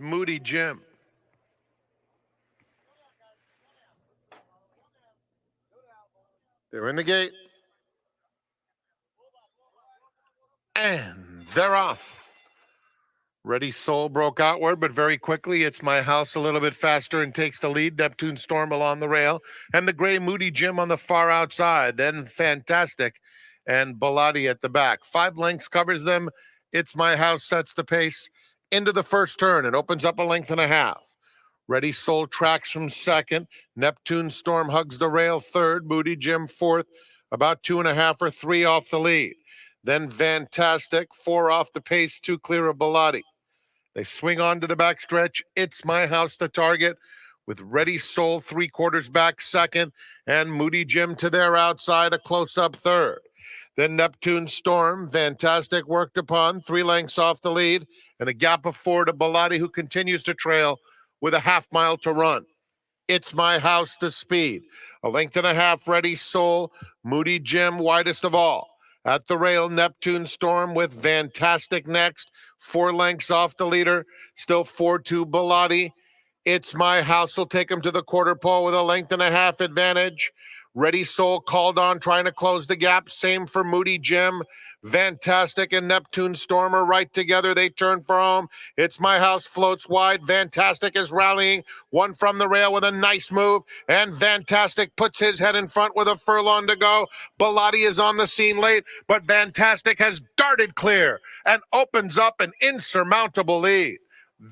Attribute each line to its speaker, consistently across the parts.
Speaker 1: Moody Jim. They're in the gate. And they're off. Ready Soul broke outward, but very quickly It's My House a little bit faster and takes the lead. Neptune Storm along the rail, and the gray Moody Jim on the far outside. Then Fantastic and Bilotti at the back. 5 lengths covers them. It's My House sets the pace into the first turn and opens up a length and a half. Ready Soul tracks from second. Neptune Storm hugs the rail third. Moody Jim fourth, about 2.5 or 3 off the lead. Then Fantastic, 4 off the pace, 2 clear of Bilotti. They swing on to the backstretch. It's My House to target with Ready Soul 3/4 back second and Moody Jim to their outside, a close-up third. Then Neptune Storm, Fantastic worked upon, 3 lengths off the lead and a gap of 4 to Bilotti, who continues to trail with a half mile to run. It's My House to speed. A length and a half, Ready Soul, Moody Jim widest of all. At the rail, Neptune Storm with Fantastic next. 4 lengths off the leader. Still 4-2 Bilotti. It's My House will take him to the quarter pole with a length and a half advantage. Ready Soul called on, trying to close the gap. Same for Moody Jim. Fantastic and Neptune Storm are right together. They turn for home. It's My House floats wide. Fantastic is rallying. One from the rail with a nice move. And Fantastic puts his head in front with a furlong to go. Bilotti is on the scene late, but Fantastic has darted clear and opens up an insurmountable lead.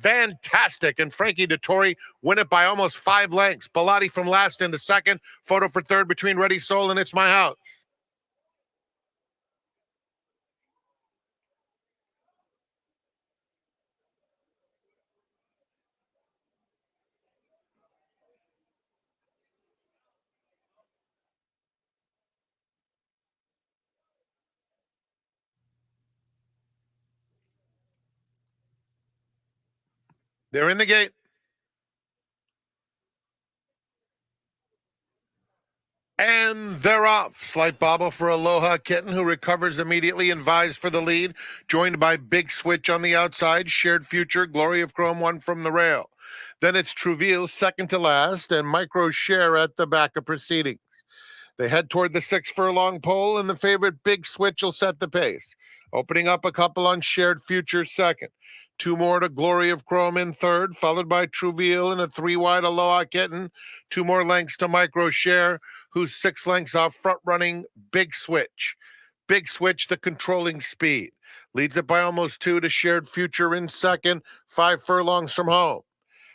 Speaker 1: Fantastic and Frankie Dettori win it by almost 5 lengths. Bilotti from last into second. Photo for third between Ready Soul and It's My House. They're in the gate. And they're off. Slight bobble for Aloha Kitten, who recovers immediately and vies for the lead, joined by Big Switch on the outside. Shared Future, Glory of Chrome, one from the rail. Then it's Trouville, second to last, and Micro Share at the back of proceedings. They head toward the 6 furlong pole, and the favorite Big Switch will set the pace. Opening up a couple on Shared Future second. 2 more to Glory of Chrome in third, followed by Trouville and a 3-wide Aloha Kitten. 2 more lengths to Micro Share, who's 6 lengths off front-running Big Switch. Big Switch, the controlling speed. Leads it by almost 2 to Shared Future in second, 5 furlongs from home.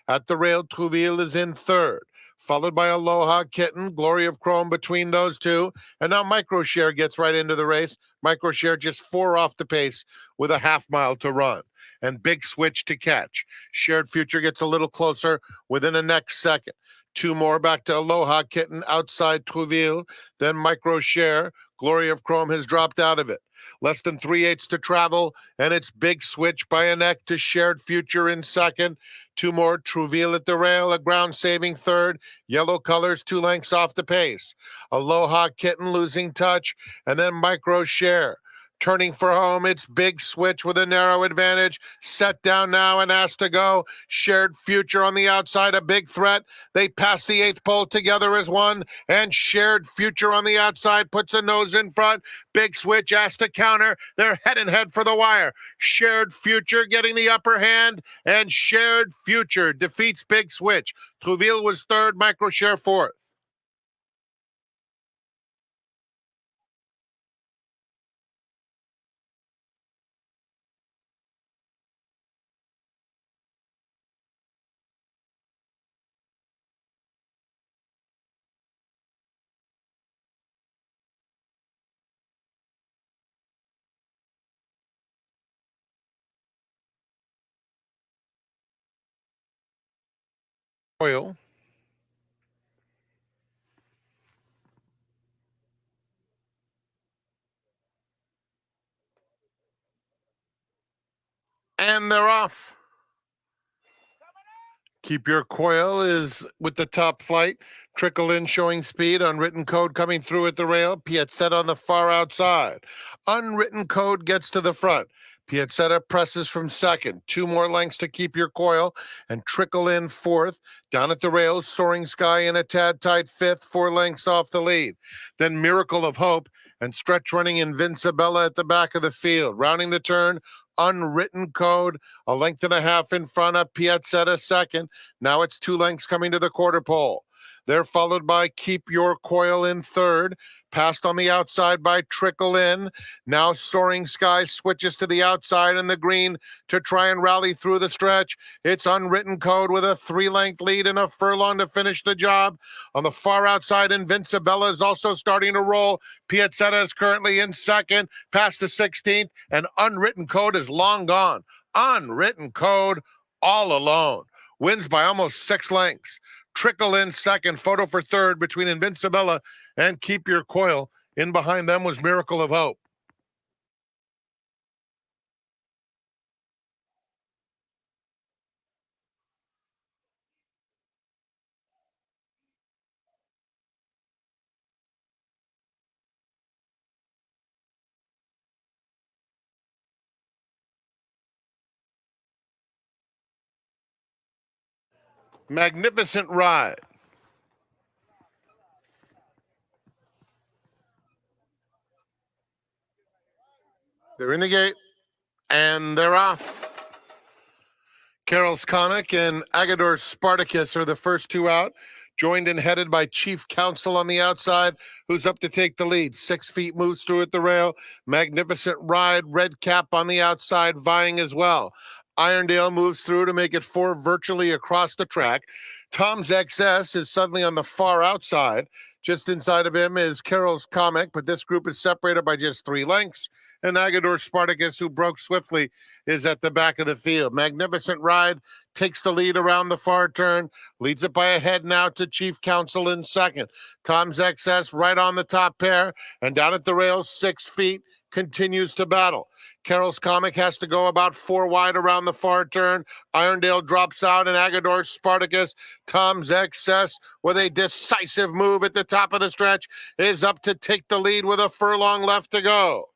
Speaker 1: At the rail, Trouville is in third, followed by Aloha Kitten, Glory of Chrome between those two. And now Micro Share gets right into the race. Micro Share just 4 off the pace with a half mile to run. And Big Switch to catch. Shared Future gets a little closer within a next second. 2 more back to Aloha Kitten outside Trouville. Then Micro Share. Glory of Chrome has dropped out of it. Less than 3/8 to travel, and it's Big Switch by a neck to Shared Future in second. 2 more, Trouville at the rail, a ground-saving third. Yellow colors, 2 lengths off the pace. Aloha Kitten losing touch, and then Micro Share. Turning for home, it's Big Switch with a narrow advantage. Set down now and asked to go. Shared Future on the outside, a big threat. They pass the 8th pole together as one, and Shared Future on the outside puts a nose in front. Big Switch asked to counter. They're head and head for the wire. Shared Future getting the upper hand, and Shared Future defeats Big Switch. Trouville was third, Micro Share fourth. Oil. And they're off. Keep Your Coil is with the top flight. Trickle in showing speed. Unwritten Code coming through at the rail. Piazzetta on the far outside. Unwritten Code gets to the front. Piazzetta presses from second. 2 more lengths to keep your coil and trickle in fourth. Down at the rails, Soaring Sky in a tad tight fifth, 4 lengths off the lead. Then Miracle of Hope and stretch running Invincibella at the back of the field. Rounding the turn, Unwritten Code, a length and a half in front of Piazzetta second. Now it's 2 lengths coming to the quarter pole. They're followed by Keep Your Coil in third. Passed on the outside by Trickle In. Now Soaring Sky switches to the outside in the green to try and rally through the stretch. It's Unwritten Code with a 3-length lead and a furlong to finish the job. On the far outside, Invincibella is also starting to roll. Piazzetta is currently in second, past the 16th, and Unwritten Code is long gone. Unwritten Code all alone. Wins by almost 6 lengths. Trickle In second, Photo for third between Invincibella and Keep Your Coil. In behind them was Miracle of Hope. Magnificent Ride. They're in the gate, and they're off. Carol's Comic and Agador's Spartacus are the first 2 out, joined and headed by Chief Counsel on the outside, who's up to take the lead. 6 feet moves through at the rail. Magnificent Ride, Red Cap on the outside, vying as well. Irondale moves through to make it 4 virtually across the track. Tom's XS is suddenly on the far outside. Just inside of him is Carol's Comic, but this group is separated by just 3 lengths. And Agador Spartacus, who broke swiftly, is at the back of the field. Magnificent Ride takes the lead around the far turn, leads it by a head now to Chief Counsel in second. Tom's XS right on the top pair, and down at the rails, 6 feet, continues to battle. Carol's Comic has to go about 4 wide around the far turn. Irondale drops out, and Agador Spartacus, Tom's XS, with a decisive move at the top of the stretch, is up to take the lead with a furlong left to go.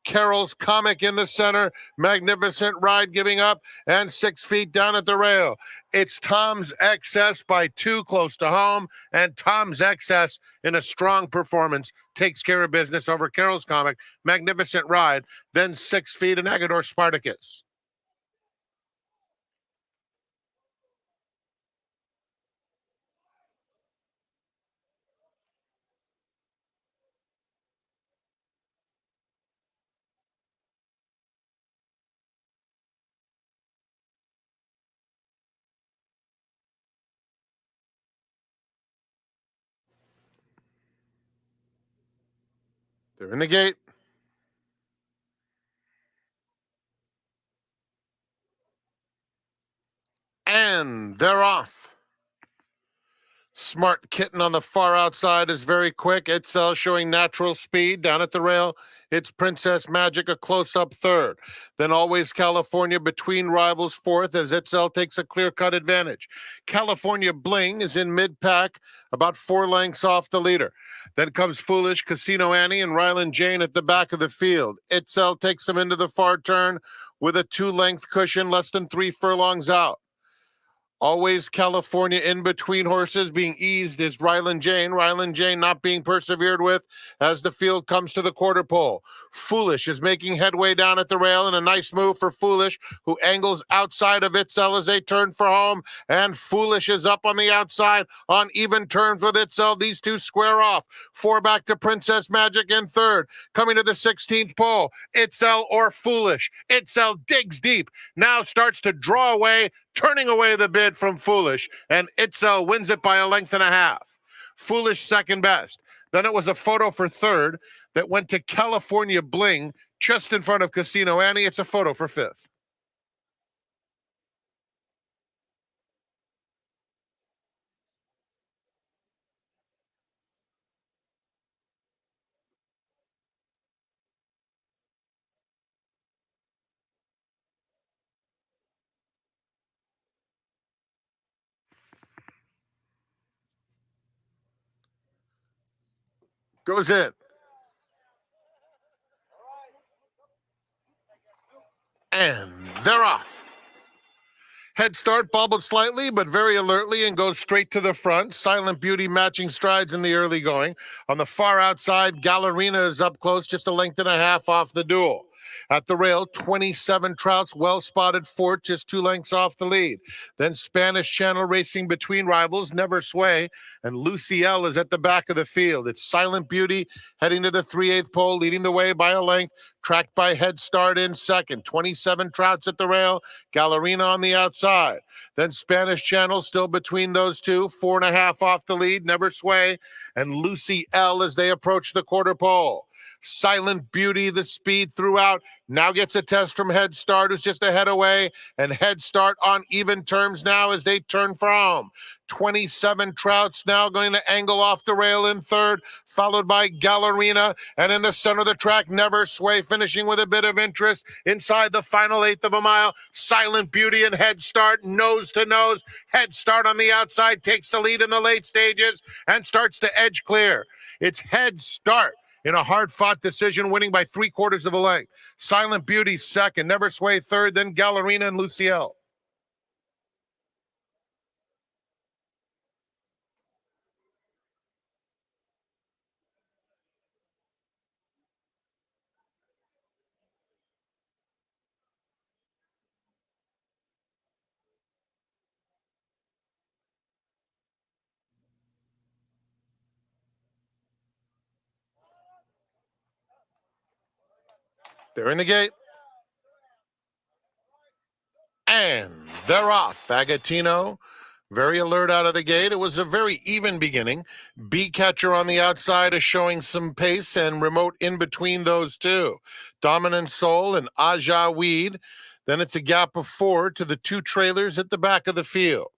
Speaker 1: Carol's Comic in the center, Magnificent Ride giving up, and 6 feet down at the rail. It's Tom's XS by 2 close to home, and Tom's XS in a strong performance takes care of business over Carol's Comic, Magnificent Ride, then 6 feet and Agador Spartacus. They're in the gate. And they're off. Smart Kitten on the far outside is very quick. Itzel showing natural speed. Down at the rail, it's Princess Magic, a close-up third. Then Always California between rivals fourth as Itzel takes a clear-cut advantage. California Bling is in mid-pack, about 4 lengths off the leader. Then comes Foolish, Casino Annie, and Ryland Jane at the back of the field. Itzel takes them into the far turn with a 2-length cushion, less than 3 furlongs out. Always California in between horses being eased is Ryland Jane. Ryland Jane not being persevered with as the field comes to the quarter pole. Foolish is making headway down at the rail, and a nice move for Foolish, who angles outside of Itzel as they turn for home. And Foolish is up on the outside on even terms with Itzel. These two square off. 4 back to Princess Magic in third. Coming to the 16th pole, Itzel or Foolish. Itzel digs deep, now starts to draw away, turning away the bid from Foolish, and Itzel wins it by a length and a half. Foolish second best. Then it was a photo for third that went to California Bling just in front of Casino Annie. It's a photo for fifth. Goes in. And they're off. Head start bobbled slightly, but very alertly and goes straight to the front. Silent Beauty matching strides in the early going. On the far outside, Gallerina is up close, just a length and a half off the duel. At the rail, 27 Trouts, well-spotted Fort, just 2 lengths off the lead. Then Spanish Channel racing between rivals, Never Sway, and Leal is at the back of the field. It's Silent Beauty heading to the 3/8 pole, leading the way by a length, tracked by Head Start in second. 27 Trouts at the rail, Gallerina on the outside. Then Spanish Channel still between those two, 4.5 off the lead, Never Sway, and Lucy L as they approach the quarter pole. Silent Beauty, the speed throughout, now gets a test from Head Start, who's just a head away, and Head Start on even terms now as they turn for home. 27 Trouts now going to angle off the rail in third, followed by Gallerina, and in the center of the track, Never Sway finishing with a bit of interest inside the final 1/8 of a mile. Silent Beauty and Head Start nose to nose. Head Start on the outside takes the lead in the late stages and starts to edge clear. It's Head Start in a hard-fought decision, winning by 3/4 of a length. Silent Beauty second, Never Sway third, then Gallerina and Luciel. They're in the gate. And they're off. Agatino, very alert out of the gate. It was a very even beginning. Bee Catcher on the outside is showing some pace, and Remote in between those two. Dominant Soul and Aja Weed. Then it's a gap of 4 to the 2 trailers at the back of the field.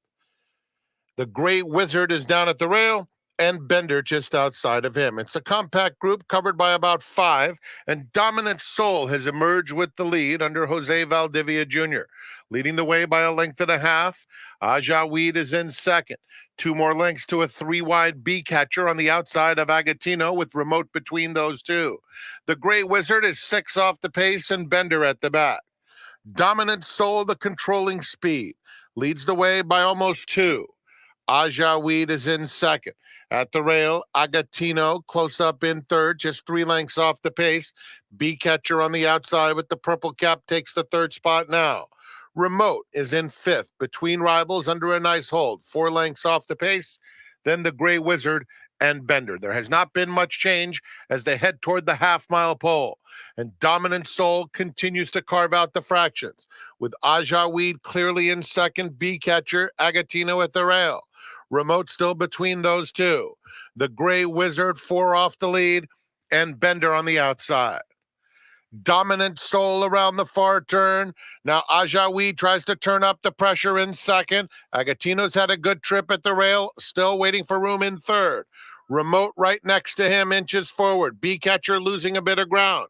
Speaker 1: The Great Wizard is down at the rail, and Bender just outside of him. It's a compact group covered by about 5, and Dominant Soul has emerged with the lead under Jose Valdivia Jr. Leading the way by a length and a half. Aja Weed is in second. 2 more lengths to a 3-wide Bee Catcher on the outside of Agatino with Remote between those two. The Great Wizard is 6 off the pace and Bender at the back. Dominant Soul, the controlling speed, leads the way by almost 2. Aja Weed is in second. At the rail, Agatino close up in third, just 3 lengths off the pace. Bee Catcher on the outside with the purple cap takes the 3rd spot now. Remote is in 5th, between rivals under a nice hold, 4 lengths off the pace. Then the Gray Wizard and Bender. There has not been much change as they head toward the half-mile pole. And Dominant Soul continues to carve out the fractions, with Aja Weed clearly in second, Bee Catcher, Agatino at the rail. Remote still between those two. The Gray Wizard 4 off the lead, and Bender on the outside. Dominant Soul around the far turn. Now Aja Weed tries to turn up the pressure in second. Agatino's had a good trip at the rail, still waiting for room in third. Remote right next to him, inches forward. Bee Catcher losing a bit of ground.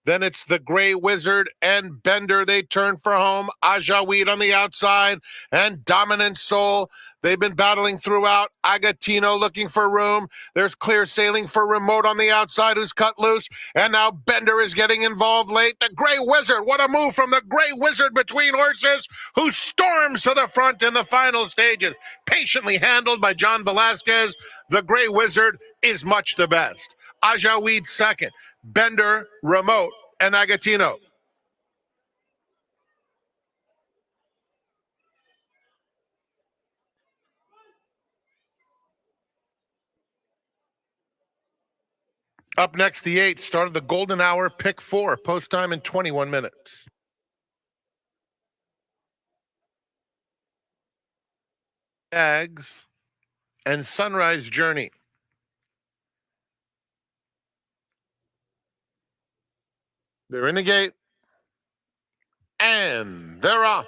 Speaker 1: Then it's the Gray Wizard and Bender. They turn for home. Aja Weed on the outside and Dominant Soul. They've been battling throughout. Agatino looking for room. There's clear sailing for Remote on the outside, who's cut loose. And now Bender is getting involved late. The Gray Wizard, what a move from the Gray Wizard between horses, who storms to the front in the final stages. Patiently handled by John Velasquez. The Gray Wizard is much the best. Aja Weed second. Bender, Remote, and Agatino. Up next, the 8, start of the golden hour, pick 4, post time in 21 minutes. Eggs and Sunrise Journey. They're in the gate, and they're off.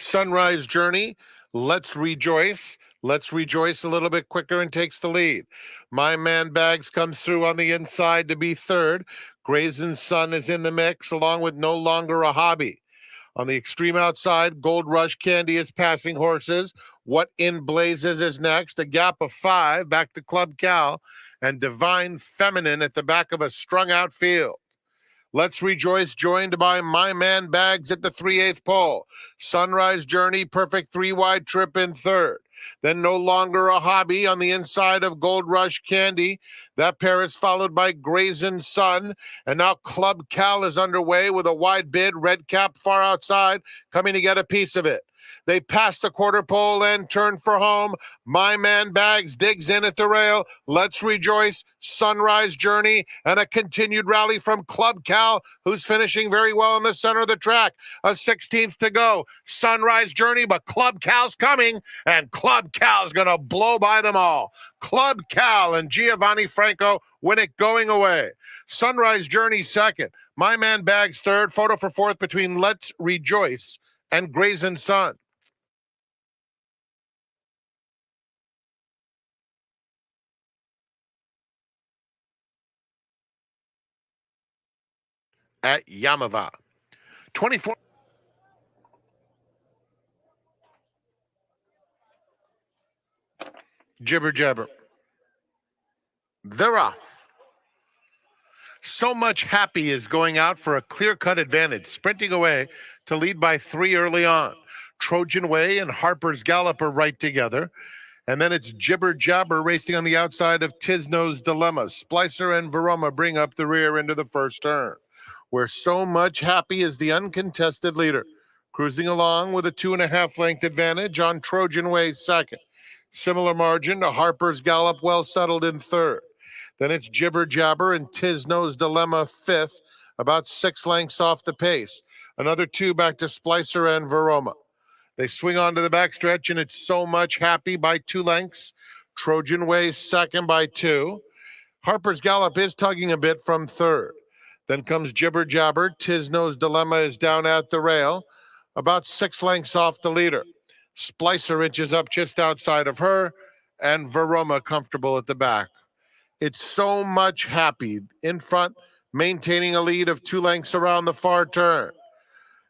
Speaker 1: Sunrise Journey, Let's Rejoice. Let's Rejoice a little bit quicker and takes the lead. My Man Bags comes through on the inside to be third. Grayson Sun is in the mix, along with No Longer a Hobby. On the extreme outside, Gold Rush Candy is passing horses. What in Blazes is next. A gap of 5 back to Club Cal, and Divine Feminine at the back of a strung out field. Let's Rejoice, joined by My Man Bags at the 3/8 pole. Sunrise Journey, perfect 3-wide trip in third. Then No Longer a Hobby on the inside of Gold Rush Candy. That pair is followed by Grazing Sun. And now Club Cal is underway with a wide bid. Red Cap far outside, coming to get a piece of it. They pass the quarter pole and turn for home. My Man Bags digs in at the rail. Let's Rejoice, Sunrise Journey, and a continued rally from Club Cal, who's finishing very well in the center of the track. A 16th to go. Sunrise Journey, but Club Cal's coming, and Club Cal's going to blow by them all. Club Cal and Giovanni Franco win it going away. Sunrise Journey second. My Man Bags third. Photo for fourth between Let's Rejoice and Grazing Sun. At Yamava. 24. Jibber jabber. They're off. So Much Happy is going out for a clear-cut advantage, sprinting away to lead by 3 early on. Trojan Way and Harper's Gallop are right together. And then it's Jibber Jabber racing on the outside of Tisno's Dilemma. Splicer and Varoma bring up the rear into the first turn, where So Much Happy is the uncontested leader, cruising along with a 2.5 length advantage on Trojan Way second. Similar margin to Harper's Gallop, well settled in third. Then it's Jibber Jabber and Tisno's Dilemma fifth, about 6 lengths off the pace. Another 2 back to Splicer and Varoma. They swing onto the backstretch, and it's So Much Happy by 2 lengths. Trojan Way second by 2. Harper's Gallop is tugging a bit from third. Then comes Jibber Jabber. Tisno's Dilemma is down at the rail, about 6 lengths off the leader. Splicer inches up just outside of her, and Varoma comfortable at the back. It's So Much Happy in front, maintaining a lead of 2 lengths around the far turn.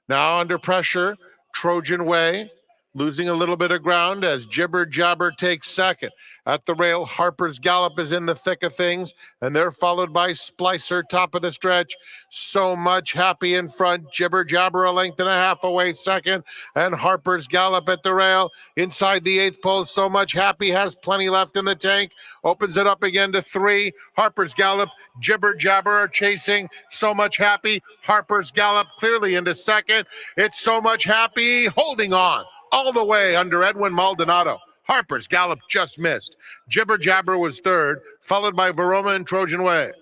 Speaker 1: Now under pressure, Trojan Way losing a little bit of ground as Jibber Jabber takes second. At the rail, Harper's Gallop is in the thick of things, and they're followed by Splicer, top of the stretch. So Much Happy in front. Jibber Jabber a length and a half away second, and Harper's Gallop at the rail. Inside the 8th pole, So Much Happy has plenty left in the tank. Opens it up again to 3. Harper's Gallop, Jibber Jabber are chasing. So Much Happy. Harper's Gallop clearly into second. It's So Much Happy holding on all the way under Edwin Maldonado. Harper's Gallop just missed. Jibber Jabber was third, followed by Varoma and Trojan Way.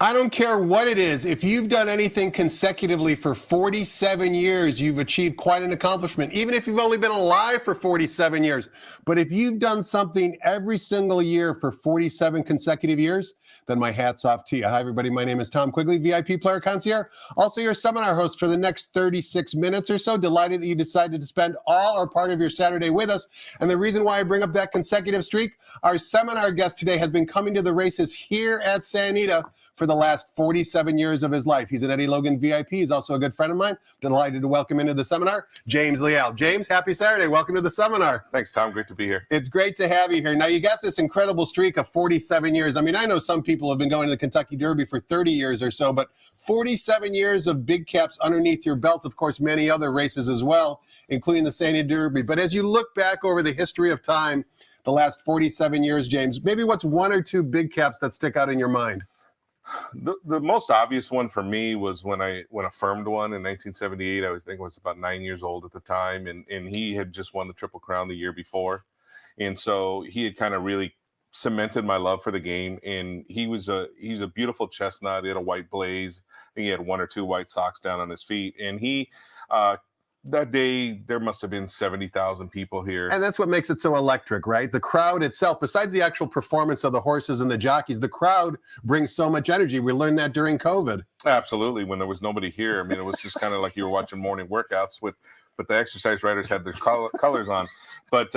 Speaker 2: I don't care what it is. If you've done anything consecutively for 47 years, you've achieved quite an accomplishment, even if you've only been alive for 47 years. But if you've done something every single year for 47 consecutive years, then my hat's off to you. Hi, everybody. My name is Tom Quigley, VIP Player Concierge, also your seminar host for the next 36 minutes or so. Delighted that you decided to spend all or part of your Saturday with us. And the reason why I bring up that consecutive streak, our seminar guest today has been coming to the races here at Santa Anita for the last 47 years of his life. He's an Eddie Logan VIP. He's also a good friend of mine. Delighted to welcome into the seminar, James Leal. James, happy Saturday. Welcome to the seminar.
Speaker 3: Thanks, Tom. Great to be here.
Speaker 2: It's great to have you here. Now, you got this incredible streak of 47 years. I mean, I know some people have been going to the Kentucky Derby for 30 years or so, but 47 years of big caps underneath your belt, of course, many other races as well, including the Santa Anita Derby. But as you look back over the history of time, the last 47 years, James, maybe what's one or two big caps that stick out in your mind?
Speaker 3: The most obvious one for me was when I affirmed one in 1978. I was about 9 years old at the time, and he had just won the Triple Crown the year before, and so he had kind of really cemented my love for the game. And he was a beautiful chestnut. He had a white blaze. I think he had one or two white socks down on his feet, and he. That day, there must have been 70,000 people here.
Speaker 2: And that's what makes it so electric, right? The crowd itself, besides the actual performance of the horses and the jockeys, the crowd brings so much energy. We learned that during COVID.
Speaker 3: Absolutely. When there was nobody here, I mean, it was just kind of like you were watching morning workouts but the exercise riders had their colors on. But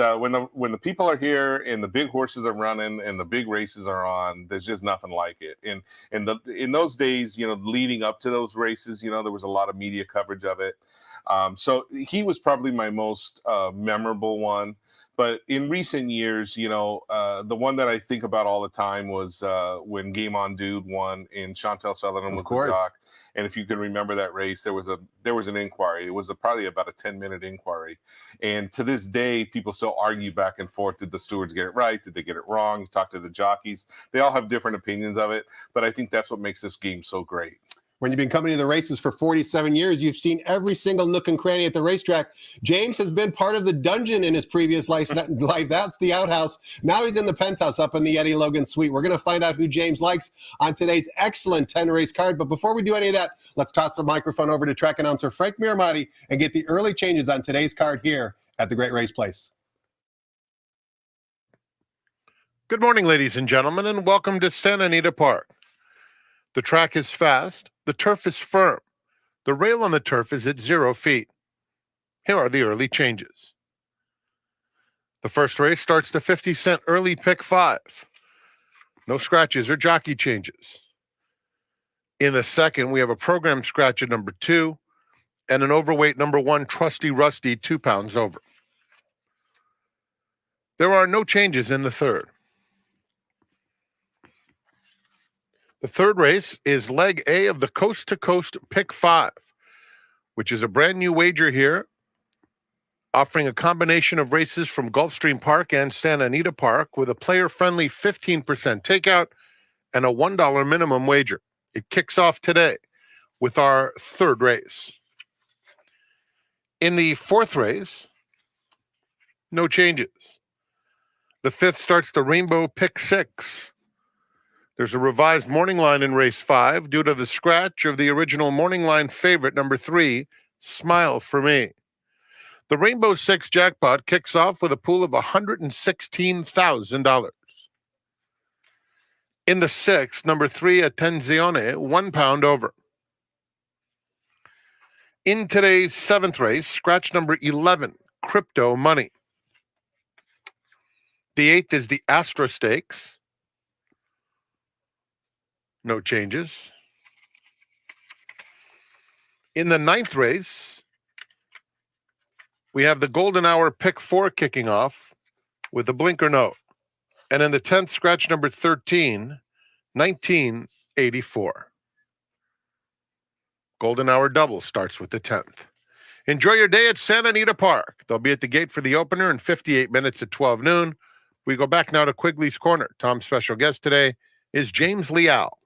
Speaker 3: when the people are here and the big horses are running and the big races are on, there's just nothing like it. And in those days, leading up to those races, there was a lot of media coverage of it. So he was probably my most memorable one. But in recent years, the one that I think about all the time was when Game On Dude won and Chantel Sutherland was the jock. And if you can remember that race, there was an inquiry. It was probably about a 10-minute inquiry. And to this day, people still argue back and forth. Did the stewards get it right? Did they get it wrong? Talk to the jockeys. They all have different opinions of it. But I think that's what makes this game so great.
Speaker 2: When you've been coming to the races for 47 years, you've seen every single nook and cranny at the racetrack. James has been part of the dungeon in his previous life. That's the outhouse. Now he's in the penthouse up in the Eddie Logan suite. We're going to find out who James likes on today's excellent 10-race card. But before we do any of that, let's toss the microphone over to track announcer Frank Miramati and get the early changes on today's card here at the Great Race Place.
Speaker 1: Good morning, ladies and gentlemen, and welcome to Santa Anita Park. The track is fast. The turf is firm. The rail on the turf is at 0 feet. Here are the early changes. The first race starts the 50-cent early pick 5. No scratches or jockey changes. In the second, we have a program scratch at number 2 and an overweight number 1 Trusty Rusty 2 pounds over. There are no changes in the third. The third race is leg A of the Coast to Coast Pick 5, which is a brand new wager here, offering a combination of races from Gulfstream Park and Santa Anita Park with a player-friendly 15% takeout and a $1 minimum wager. It kicks off today with our third race. In the fourth race, no changes. The fifth starts the Rainbow Pick 6. There's a revised morning line in race 5 due to the scratch of the original morning line favorite, number 3, Smile for Me. The Rainbow 6 jackpot kicks off with a pool of $116,000. In the sixth, number 3, Attenzione, 1 pound over. In today's seventh race, scratch number 11, Crypto Money. The eighth is the Astra Stakes. No changes. In the ninth race, we have the Golden Hour Pick 4 kicking off with a blinker note. And in the 10th, scratch number 13, 1984. Golden Hour double starts with the 10th. Enjoy your day at Santa Anita Park. They'll be at the gate for the opener in 58 minutes at 12 noon. We go back now to Quigley's Corner. Tom's special guest today is James Leal.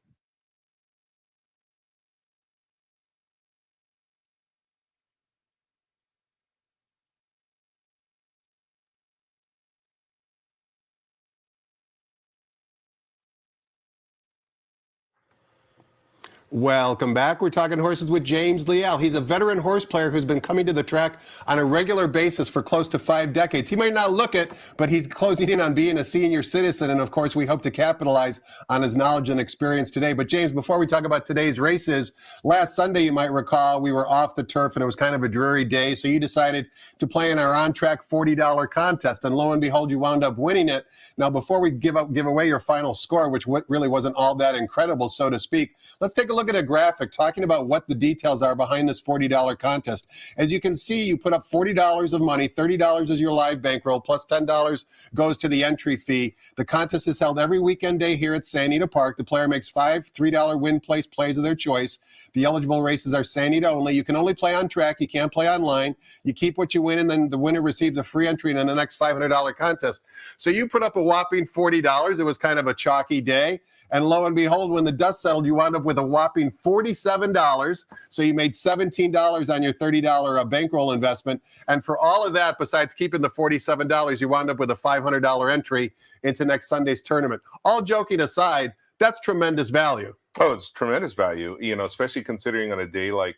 Speaker 2: Welcome back. We're talking horses with James Leal. He's a veteran horse player who's been coming to the track on a regular basis for close to 5 decades. He might not look it, but he's closing in on being a senior citizen. And of course, we hope to capitalize on his knowledge and experience today. But James, before we talk about today's races, last Sunday, you might recall, we were off the turf and it was kind of a dreary day. So you decided to play in our on-track $40 contest. And lo and behold, you wound up winning it. Now, before we give away your final score, which really wasn't all that incredible, so to speak, let's take a look at a graphic talking about what the details are behind this $40 contest. As you can see, you put up $40 of money, $30 is your live bankroll, plus $10 goes to the entry fee. The contest is held every weekend day here at San Anita Park. The player makes 5 $3 win place plays of their choice. The eligible races are San Anita only. You can only play on track. You can't play online. You keep what you win, and then the winner receives a free entry in the next $500 contest. So you put up a whopping $40. It was kind of a chalky day. And lo and behold, when the dust settled, you wound up with a whopping $47. So you made $17 on your $30 bankroll investment. And for all of that, besides keeping the $47, you wound up with a $500 entry into next Sunday's tournament. All joking aside, that's tremendous value.
Speaker 3: Oh, it's tremendous value, especially considering on a day like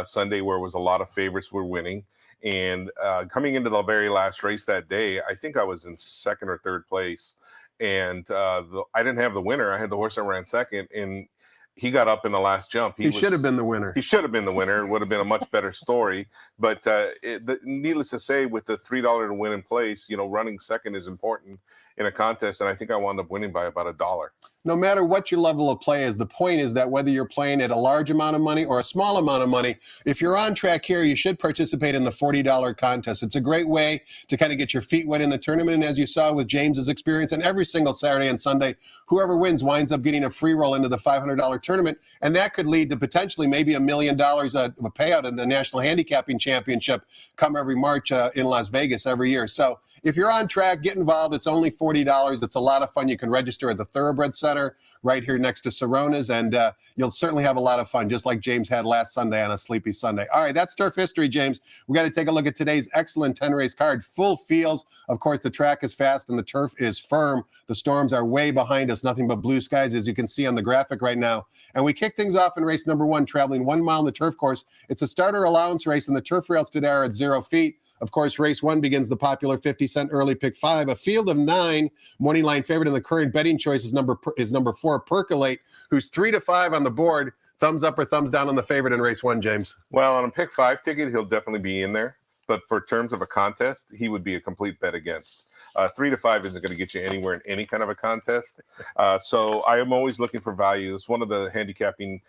Speaker 3: Sunday where it was a lot of favorites were winning. And coming into the very last race that day, I think I was in second or third place. And I didn't have the winner. I had the horse that ran second, and he got up in the last jump.
Speaker 2: He should have been the winner.
Speaker 3: He should have been the winner. It would have been a much better story. But needless to say, with the $3 to win in place, running second is important in a contest. And I think I wound up winning by about $1.
Speaker 2: No matter what your level of play is, the point is that whether you're playing at a large amount of money or a small amount of money, if you're on track here, you should participate in the $40 contest. It's a great way to kind of get your feet wet in the tournament. And as you saw with James's experience, and every single Saturday and Sunday, whoever wins winds up getting a free roll into the $500 tournament. And that could lead to potentially maybe $1 million of a payout in the National Handicapping Championship come every March in Las Vegas every year. So if you're on track, get involved. It's only $40. It's a lot of fun. You can register at the Thoroughbred Center right here next to Sorona's, and you'll certainly have a lot of fun, just like James had last Sunday on a sleepy Sunday. All right, that's turf history, James. We got to take a look at today's excellent 10-race card. Full fields. Of course, the track is fast and the turf is firm. The storms are way behind us, nothing but blue skies, as you can see on the graphic right now. And we kick things off in race number 1, traveling 1 mile on the turf course. It's a starter allowance race, and the turf rails today are at 0 feet. Of course, race 1 begins the popular 50-cent early pick 5. A field of 9, morning line favorite, and the current betting choice is number 4, Percolate, who's 3 to 5 on the board. Thumbs up or thumbs down on the favorite in race 1, James?
Speaker 3: Well, on a pick 5 ticket, he'll definitely be in there. But for terms of a contest, he would be a complete bet against. 3 to 5 isn't going to get you anywhere in any kind of a contest. So I am always looking for value. It's one of the handicapping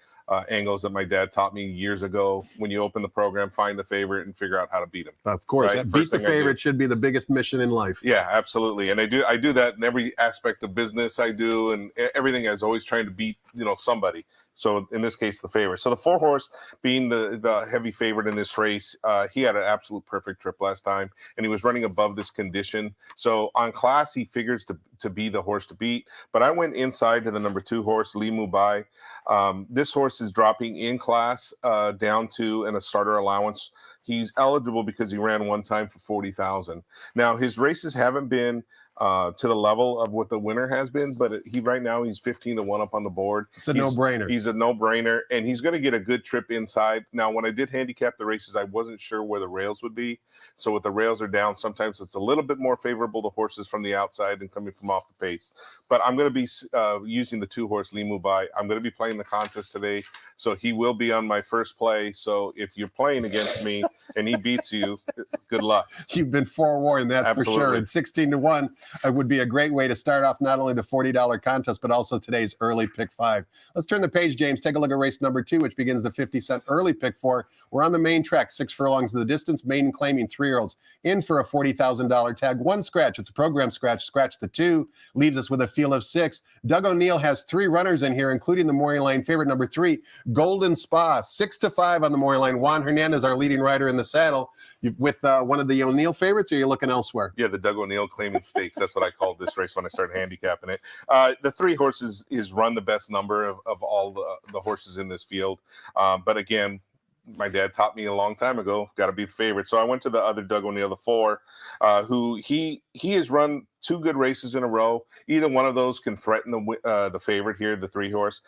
Speaker 3: angles that my dad taught me years ago. When you open the program, find the favorite and figure out how to beat him.
Speaker 2: Of course,
Speaker 3: right?
Speaker 2: Beat the favorite should be the biggest mission in life.
Speaker 3: Yeah, absolutely. And I do that in every aspect of business I do, and everything is always trying to beat, somebody. So in this case, the favorite. So the 4 horse being the heavy favorite in this race, he had an absolute perfect trip last time, and he was running above this condition. So on class, he figures to be the horse to beat. But I went inside to the number 2 horse, Leal Mubai. This horse is dropping in class down to in a starter allowance. He's eligible because he ran one time for 40,000. Now his races haven't been to the level of what the winner has been, but right now he's 15 to 1 up on the board.
Speaker 2: It's a no-brainer.
Speaker 3: He's a no-brainer, and he's going to get a good trip inside. Now, when I did handicap the races, I wasn't sure where the rails would be. So with the rails are down, sometimes it's a little bit more favorable to horses from the outside and coming from off the pace. But I'm going to be using the 2 horse Leal Mubai. I'm going to be playing the contest today, so he will be on my first play. So if you're playing against me and he beats you, good luck.
Speaker 2: You've been forewarned, that's
Speaker 3: Absolutely.
Speaker 2: for sure. And 16 to 1 would be a great way to start off not only the $40 contest, but also today's early pick 5. Let's turn the page, James. Take a look at race number 2, which begins the 50-cent early pick 4. We're on the main track, 6 furlongs of the distance, maiden claiming 3-year-olds in for a $40,000 tag. 1 scratch. It's a program scratch. Scratch the 2 leaves us with a field of 6. Doug O'Neill has 3 runners in here, including the morning line favorite, number 3, Golden Spa. 6 to 5 on the morning line. Juan Hernandez, our leading rider in the saddle. With one of the O'Neill favorites, or are you looking elsewhere?
Speaker 3: Yeah, the Doug O'Neill claiming stakes. That's what I called this race when I started handicapping it. The 3 horses is run the best number of all the horses in this field. But again, my dad taught me a long time ago, got to be the favorite. So I went to the other Doug O'Neill, the 4, who he has run 2 good races in a row. Either one of those can threaten the favorite here, the 3 horse.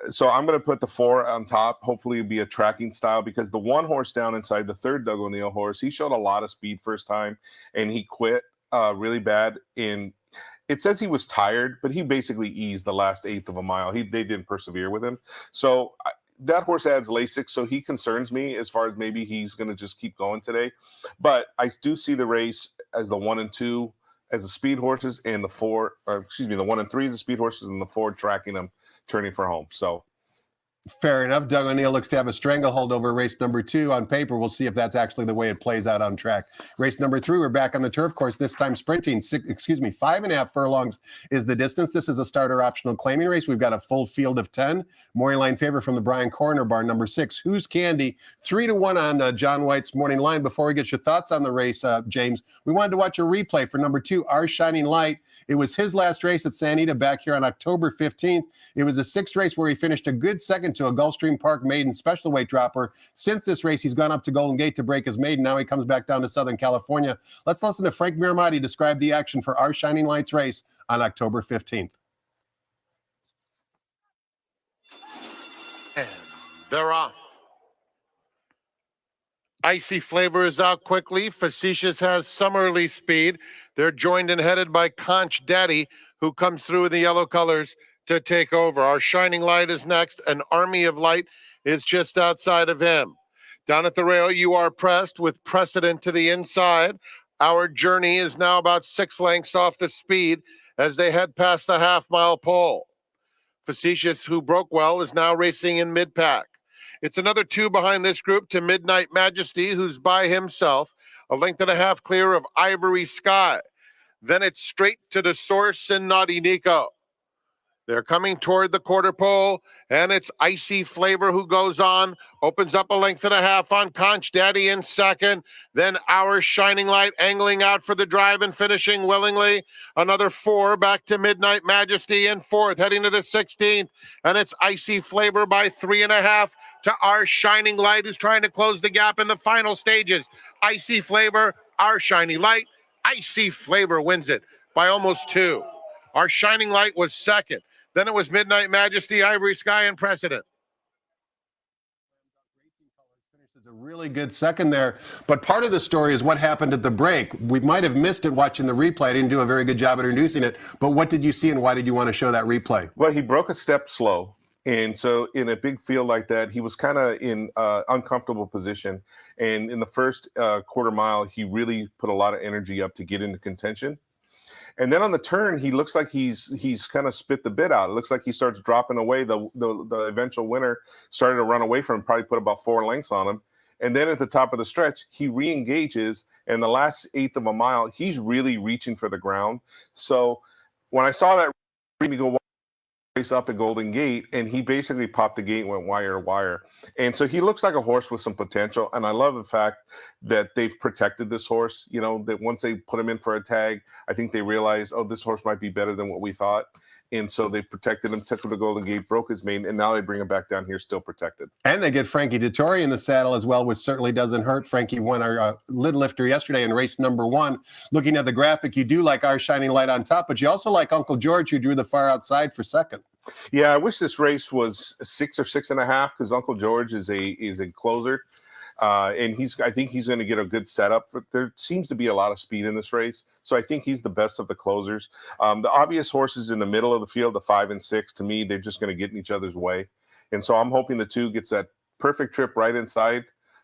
Speaker 3: So I'm going to put the 4 on top. Hopefully it'll be a tracking style, because the 1 horse down inside, the 3rd Doug O'Neill horse, he showed a lot of speed first time, and he quit really bad. It says he was tired, but he basically eased the last 1/8 of a mile. They didn't persevere with him. So that horse adds Lasix, so he concerns me as far as maybe he's going to just keep going today. But I do see the race as the 1 and 2 as the speed horses, and the 1 and 3 as the speed horses, and the 4 tracking them, turning for home. So
Speaker 2: Fair enough. Doug O'Neill looks to have a stranglehold over race number 2 on paper. We'll see if that's actually the way it plays out on track. Race number 3, we're back on the turf course, this time sprinting. 5.5 furlongs is the distance. This is a starter optional claiming race. We've got a full field of 10. Morning line favorite from the Brian Corner barn, number 6. Who's Candy? 3-1 on John White's morning line. Before we get your thoughts on the race, James, we wanted to watch a replay for number 2, Our Shining Light. It was his last race at San Anita back here on October 15th. It was a 6th race where he finished a good second to a Gulfstream Park maiden special weight dropper. Since this race, he's gone up to Golden Gate to break his maiden. Now he comes back down to Southern California. Let's listen to Frank Miramati describe the action for Our Shining Lights race on October 15th.
Speaker 1: And they're off. Icy Flavor is out quickly. Facetious has some early speed. They're joined and headed by Conch Daddy, who comes through in the yellow colors to take over. Our Shining Light is next. An Army of Light is just outside of him. Down at the rail, you are pressed with Precedent to the inside. Our Journey is now about 6 lengths off the speed as they head past the half-mile pole. Facetious, who broke well, is now racing in mid-pack. It's another 2 behind this group to Midnight Majesty, who's by himself, a 1.5 clear of Ivory Sky. Then it's straight to the Source and Naughty Nico. They're coming toward the quarter pole, and it's Icy Flavor who goes on, opens up a 1.5 on Conch Daddy in second. Then Our Shining Light angling out for the drive and finishing willingly. Another 4 back to Midnight Majesty in 4th, heading to the 16th, and it's Icy Flavor by 3.5 to Our Shining Light, who's trying to close the gap in the final stages. Icy Flavor, Our Shining Light. Icy Flavor wins it by almost 2. Our Shining Light was second. Then it was Midnight Majesty, Ivory Sky, and Precedent.
Speaker 2: Finishes a really good second there. But part of the story is what happened at the break. We might have missed it watching the replay. I didn't do a very good job at introducing it. But what did you see, and why did you want to show that replay?
Speaker 3: Well, he broke a step slow. And so in a big field like that, he was kind of in uncomfortable position. And in the first quarter mile, he really put a lot of energy up to get into contention. And then on the turn, he looks like he's kind of spit the bit out. It looks like he starts dropping away. The eventual winner started to run away from him, probably put about 4 lengths on him. And then at the top of the stretch, he re-engages. And the last 1/8 of a mile, he's really reaching for the ground. So when I saw that, he go race up at Golden Gate, and he basically popped the gate and went wire to wire. And so he looks like a horse with some potential. And I love the fact that they've protected this horse, you know, that once they put him in for a tag, I think they realized, oh, this horse might be better than what we thought. And so they protected him, took him to Golden Gate, broke his mane, and now they bring him back down here still protected.
Speaker 2: And they get Frankie Dettori in the saddle as well, which certainly doesn't hurt. Frankie won our lid lifter yesterday in race number 1. Looking at the graphic, you do like Our Shining Light on top, but you also like Uncle George, who drew the far outside for second.
Speaker 3: Yeah, I wish this race was 6 or 6.5, because Uncle George is a closer. And I think he's going to get a good setup. There seems to be a lot of speed in this race, so I think he's the best of the closers. The obvious horses in the middle of the field, the 5 and 6, to me, they're just going to get in each other's way. And so I'm hoping the 2 gets that perfect trip right inside,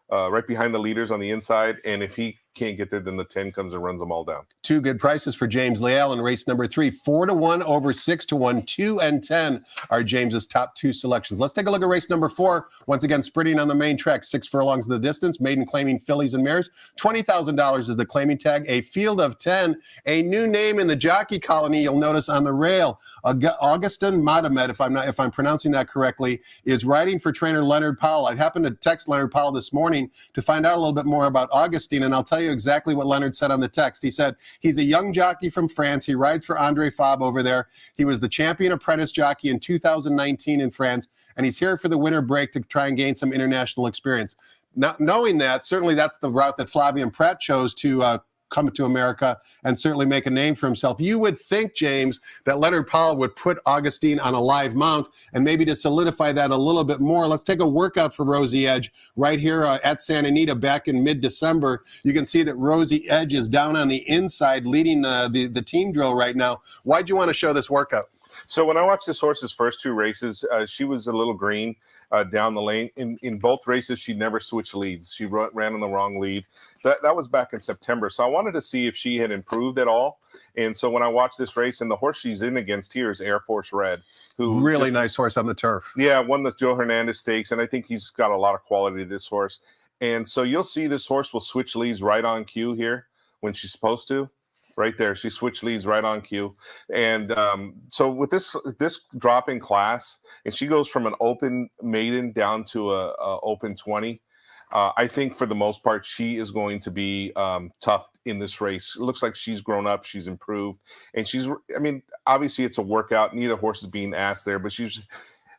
Speaker 3: right behind the leaders on the inside. And if he can't get there, then the 10 comes and runs them all down.
Speaker 2: 2 good prices for James Leal in race number 3. 4-1 over 6-1. 2 and 10 are James's top 2 selections. Let's take a look at race number 4. Once again, sprinting on the main track, 6 furlongs of the distance. Maiden claiming fillies and mares. $20,000 is the claiming tag. A field of 10. A new name in the jockey colony. You'll notice on the rail, Augustin Madamed, if I'm pronouncing that correctly, is riding for trainer Leonard Powell. I happened to text Leonard Powell this morning to find out a little bit more about Augustine, and I'll tell you exactly what Leonard said on the text. He said he's a young jockey from France. He rides for Andre Fabre over there. He was the champion apprentice jockey in 2019 in France, and he's here for the winter break to try and gain some international experience. Not knowing that, certainly that's the route that Flavien Prat chose to come to America and certainly make a name for himself. You would think, James, that Leonard Powell would put Augustine on a live mount, and maybe to solidify that a little bit more, let's take a workout for Rosie Edge right here at Santa Anita back in mid-December. You can see that Rosie Edge is down on the inside leading the team drill right now. Why'd you want to show this workout?
Speaker 3: So when I watched this horse's first 2 races, she was a little green down the lane. In both races, she never switched leads. She ran on the wrong lead. That was back in September. So I wanted to see if she had improved at all. And so when I watched this race, and the horse she's in against here is Air Force Red, who
Speaker 2: really nice horse on the turf.
Speaker 3: Yeah, won the Joe Hernandez Stakes, and I think he's got a lot of quality to this horse. And so you'll see this horse will switch leads right on cue here when she's supposed to. Right there, she switched leads right on cue. And so with this drop in class, and she goes from an open maiden down to a open 20. I think for the most part, she is going to be tough in this race. It looks like she's grown up, she's improved, and obviously it's a workout. Neither horse is being asked there, but she's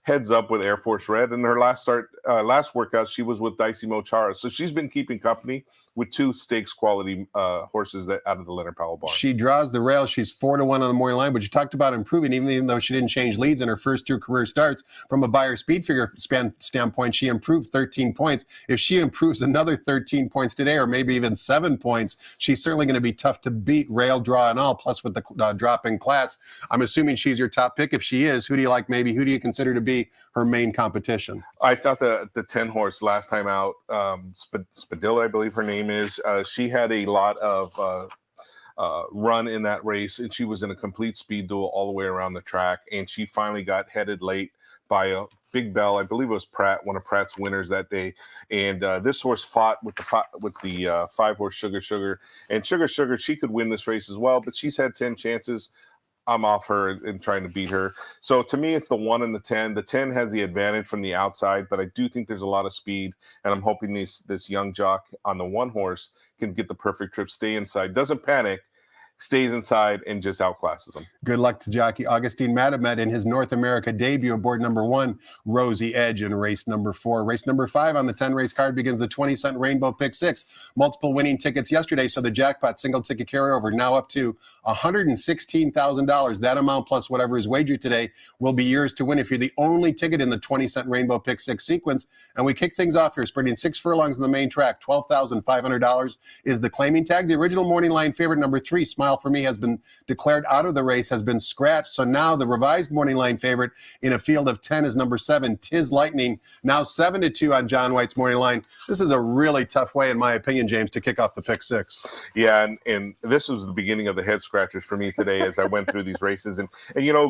Speaker 3: heads up with Air Force Red. And her last workout, she was with Dicey Mochara. So she's been keeping company with 2 stakes quality horses that out of the Leonard Powell barn.
Speaker 2: She draws the rail. She's 4-1 on the morning line, but you talked about improving, even though she didn't change leads in her first 2 career starts. From a buyer speed figure standpoint, she improved 13 points. If she improves another 13 points today, or maybe even 7 points, she's certainly going to be tough to beat, rail, draw, and all, plus with the drop in class. I'm assuming she's your top pick. If she is, who do you like maybe? Who do you consider to be her main competition?
Speaker 3: I thought the 10 horse last time out, Spadilla, I believe her name is, she had a lot of run in that race, and she was in a complete speed duel all the way around the track, and she finally got headed late by a Big Bell. I believe it was Pratt, one of Pratt's winners that day. And this horse fought with the 5-horse Sugar, and Sugar, she could win this race as well, but she's had 10 chances. I'm off her and trying to beat her. So to me, it's the 1 and the 10. The 10 has the advantage from the outside, but I do think there's a lot of speed, and I'm hoping this young jock on the 1 horse can get the perfect trip, stay inside, doesn't panic, stays inside, and just outclasses him.
Speaker 2: Good luck to jockey Augustine Madamed in his North America debut aboard number 1, Rosie Edge, in race number 4. Race number 5 on the 10-race card begins the 20-cent Rainbow Pick 6. Multiple winning tickets yesterday, so the jackpot single ticket carryover now up to $116,000. That amount plus whatever is wagered today will be yours to win if you're the only ticket in the 20-cent Rainbow Pick 6 sequence. And we kick things off here, sprinting 6 furlongs in the main track. $12,500 is the claiming tag. The original morning line favorite, number 3, Smile For Me, has been declared out of the race, has been scratched. So now the revised morning line favorite in a field of 10 is number 7, Tiz Lightning, now 7-2 on John White's morning line. This is a really tough way, in my opinion, James, to kick off the pick 6.
Speaker 3: Yeah, and this was the beginning of the head scratchers for me today as I went through these races. And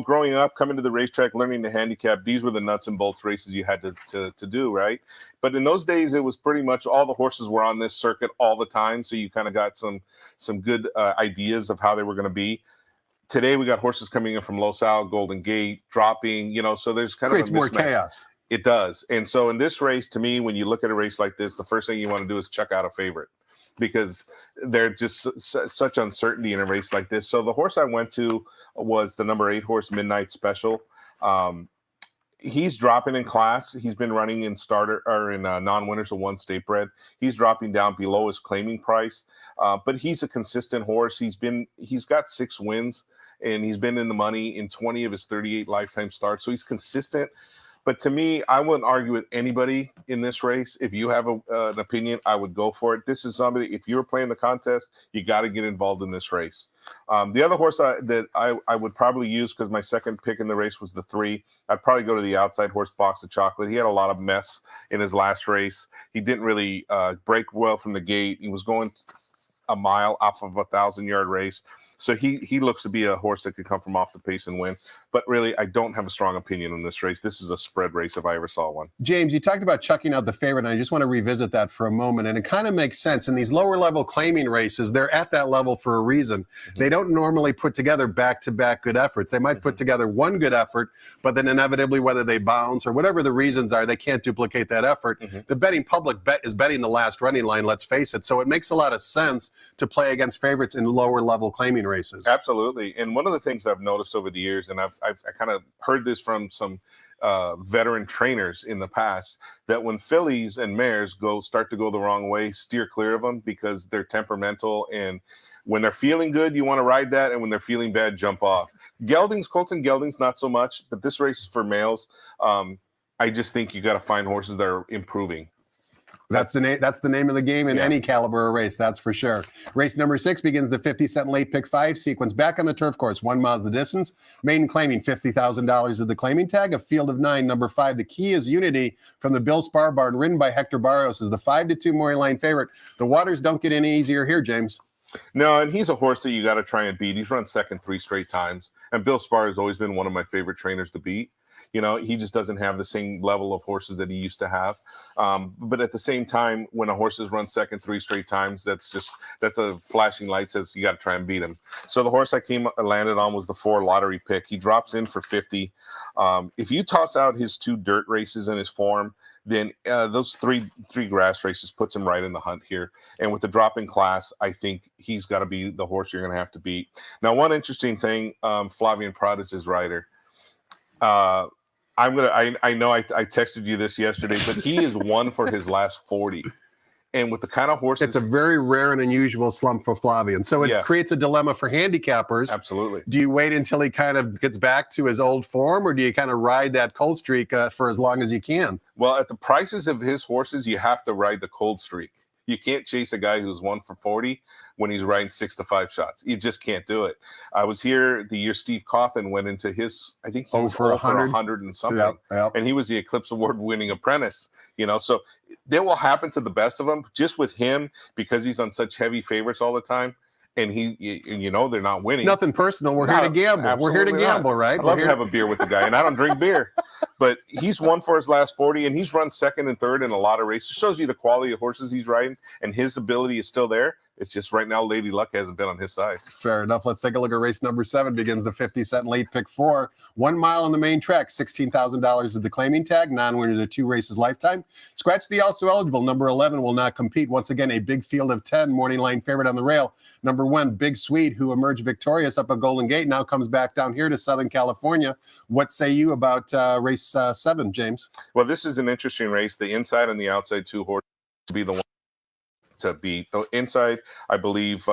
Speaker 3: growing up, coming to the racetrack, learning to handicap, these were the nuts and bolts races you had to do, right? But in those days, it was pretty much all the horses were on this circuit all the time, so you kind of got some good ideas of how they were going to be. Today, we got horses coming in from Los Al, Golden Gate, dropping, so there's kind
Speaker 2: Creates
Speaker 3: of
Speaker 2: more chaos.
Speaker 3: It does. And so in this race, to me, when you look at a race like this, the first thing you want to do is check out a favorite, because there's just such uncertainty in a race like this. So the horse I went to was the number 8 horse, Midnight Special. He's dropping in class. He's been running in non-winners of 1 state bred. He's dropping down below his claiming price, but he's a consistent horse. He's got 6 wins, and he's been in the money in 20 of his 38 lifetime starts. So he's consistent. But to me, I wouldn't argue with anybody in this race. If you have an opinion, I would go for it. This is somebody, if you're playing the contest, you got to get involved in this race. The other horse that I would probably use, because my second pick in the race was the 3, I'd probably go to the outside horse, Box of Chocolate. He had a lot of mess in his last race. He didn't really break well from the gate. He was going a mile off of a 1,000-yard race. So he looks to be a horse that could come from off the pace and win. But really, I don't have a strong opinion on this race. This is a spread race if I ever saw one.
Speaker 2: James, you talked about chucking out the favorite, and I just want to revisit that for a moment. And it kind of makes sense. In these lower-level claiming races, they're at that level for a reason. Mm-hmm. They don't normally put together back-to-back good efforts. They might put together one good effort, but then inevitably, whether they bounce or whatever the reasons are, they can't duplicate that effort. Mm-hmm. The betting public is betting the last running line, let's face it. So it makes a lot of sense to play against favorites in lower-level claiming races.
Speaker 3: Absolutely. And one of the things I've noticed over the years, and I've kind of heard this from some veteran trainers in the past, that when fillies and mares start to go the wrong way, steer clear of them, because they're temperamental and When they're feeling good, you want to ride that, and when they're feeling bad, jump off. Geldings, colts and geldings, not so much, but this race is for males. I just think you got to find horses that are improving.
Speaker 2: That's the name. That's the name of the game in any caliber of race. That's for sure. Race number 6 begins the 50-cent late pick 5 sequence. Back on the turf course, 1 mile is the distance. Maiden claiming $50,000 is the claiming tag. A field of 9. Number 5, the Key is Unity from the Bill Spar Barn, ridden by Hector Barrios, is the 5-2 Maury line favorite. The waters don't get any easier here, James.
Speaker 3: No, and he's a horse that you got to try and beat. He's run second 3 straight times, and Bill Spar has always been one of my favorite trainers to beat. You know, he just doesn't have the same level of horses that he used to have. But at the same time, when a horse has run second 3 straight times, that's a flashing light, says you got to try and beat him. So the horse I landed on was the 4 lottery pick. He drops in for 50. If you toss out his 2 dirt races in his form, then those three grass races puts him right in the hunt here. And with the drop in class, I think he's got to be the horse you're going to have to beat. Now, one interesting thing, Flavian Prad is his rider. I know I texted you this yesterday, but he is 1 for his last 40. And with the kind of horses,
Speaker 2: it's a very rare and unusual slump for Flavian. So it creates a dilemma for handicappers.
Speaker 3: Absolutely.
Speaker 2: Do you wait until he kind of gets back to his old form, or do you kind of ride that cold streak for as long as you can?
Speaker 3: Well, at the prices of his horses, you have to ride the cold streak. You can't chase a guy who's 1 for 40 when he's riding 6 to 5 shots. You just can't do it. I was here the year Steve Coffin went into his, I think he was for 100 and something. Yep. And he was the Eclipse Award winning apprentice, you know, so that will happen to the best of them. Just with him, because he's on such heavy favorites all the time, and they're not winning.
Speaker 2: Nothing personal. We're here to gamble. We're here to gamble, right?
Speaker 3: I'd love to have a beer with the guy, and I don't drink beer. But he's 1 for his last 40, and he's run second and third in a lot of races. It shows you the quality of horses he's riding, and his ability is still there. It's just right now, Lady Luck hasn't been on his side. Fair
Speaker 2: enough. Let's take a look at race number 7. Begins the 50-cent late pick 4. 1 mile on the main track. $16,000 is the claiming tag. Non-winners are 2 races lifetime. Scratch the also eligible. Number 11 will not compete. Once again, a big field of 10. Morning line favorite on the rail. Number 1, Big Sweet, who emerged victorious up at Golden Gate, now comes back down here to Southern California. What say you about race 7, James?
Speaker 3: Well, this is an interesting race. The inside and the outside 2 horses to be the one to beat. The inside, I believe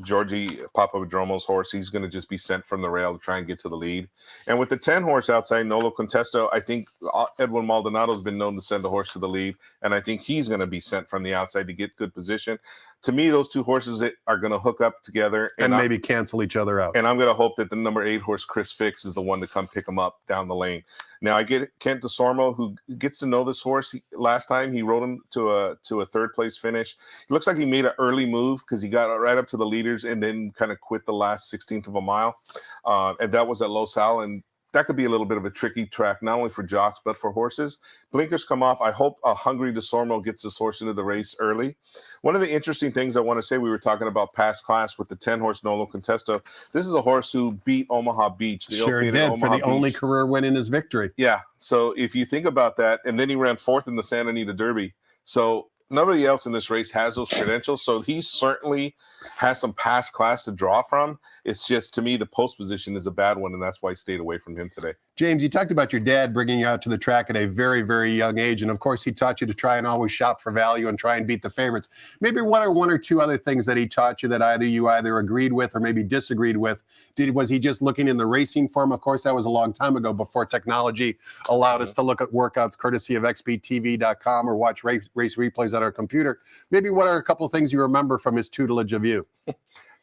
Speaker 3: Georgie Papadromo's horse, he's going to just be sent from the rail to try and get to the lead. And with the 10 horse outside, Nolo Contesto, I think Edwin Maldonado's been known to send a horse to the lead, and I think he's going to be sent from the outside to get good position. To me, those 2 horses are going to hook up together
Speaker 2: and maybe cancel each other out.
Speaker 3: And I'm going to hope that the number 8 horse, Chris Fix, is the one to come pick them up down the lane. Now, I get Kent DeSormo, who gets to know this horse. Last time he rode him to a 3rd place finish. It looks like he made an early move because he got right up to the leaders and then kind of quit the last 16th of a mile. And that was at Los Al, and that could be a little bit of a tricky track, not only for jocks, but for horses. Blinkers come off. I hope a hungry DeSormo gets this horse into the race early. One of the interesting things I want to say, we were talking about past class with the 10-horse Nolo Contesto. This is a horse who beat Omaha Beach.
Speaker 2: Sure did, for the only career win in his victory.
Speaker 3: Yeah, so if you think about that, and then he ran 4th in the Santa Anita Derby. So nobody else in this race has those credentials, so he certainly has some past class to draw from. It's just, to me, the post position is a bad one, and that's why I stayed away from him today.
Speaker 2: James, you talked about your dad bringing you out to the track at a very, very young age, and of course, he taught you to try and always shop for value and try and beat the favorites. Maybe one or two other things that he taught you that you either agreed with or maybe disagreed with. Was he just looking in the racing form? Of course, that was a long time ago before technology allowed us to look at workouts courtesy of xbtv.com or watch race replays on our computer. Maybe what are a couple of things you remember from his tutelage of you?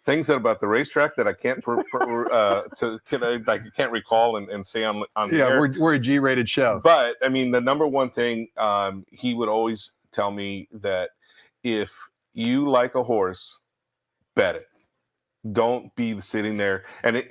Speaker 3: Things about the racetrack that I can't I can't recall and say on the air.
Speaker 2: We're a G-rated show.
Speaker 3: But I mean, the number one thing he would always tell me that if you like a horse, bet it. Don't be sitting there and